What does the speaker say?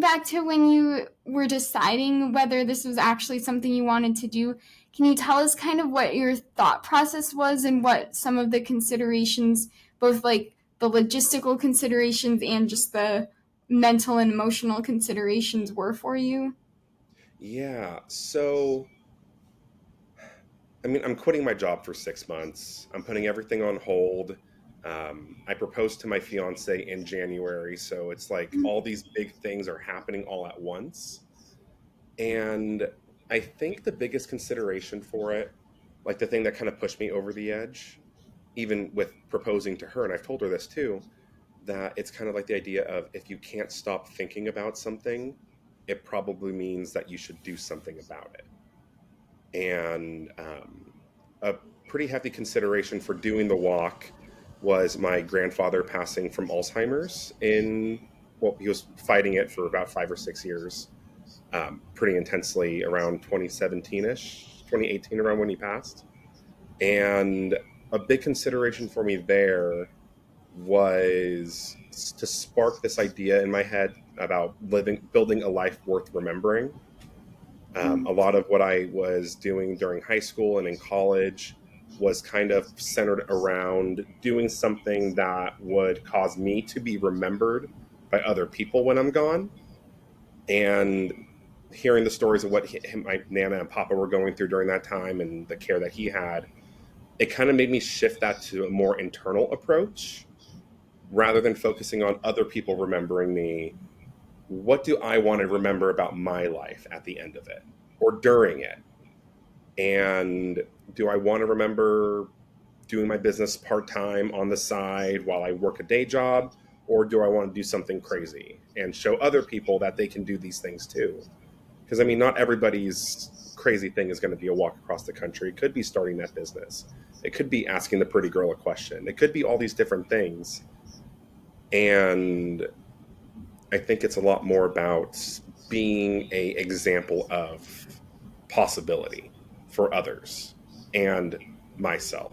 back to when you were deciding whether this was actually something you wanted to do, can you tell us kind of what your thought process was and what some of the considerations, both like the logistical considerations and just the mental and emotional considerations were for you? Yeah. So, I mean, I'm quitting my job for 6 months. I'm putting everything on hold. I proposed to my fiance in January, so it's like all these big things are happening all at once. And I think the biggest consideration for it, like the thing that kind of pushed me over the edge, even with proposing to her, and I've told her this too, that it's kind of like the idea of if you can't stop thinking about something, it probably means that you should do something about it. And a pretty hefty consideration for doing the walk was my grandfather passing from Alzheimer's well, he was fighting it for about 5 or 6 years, pretty intensely around 2017-ish, 2018, around when he passed. And a big consideration for me there was to spark this idea in my head about building a life worth remembering. A lot of what I was doing during high school and in college was kind of centered around doing something that would cause me to be remembered by other people when I'm gone. And hearing the stories of what my Nana and Papa were going through during that time and the care that he had, it kind of made me shift that to a more internal approach rather than focusing on other people remembering me. What do I want to remember about my life at the end of it or during it? And do I want to remember doing my business part time on the side while I work a day job? Or do I want to do something crazy and show other people that they can do these things too? Because I mean, not everybody's crazy thing is going to be a walk across the country. It could be starting that business. It could be asking the pretty girl a question. It could be all these different things. And I think it's a lot more about being a example of possibility for others and myself.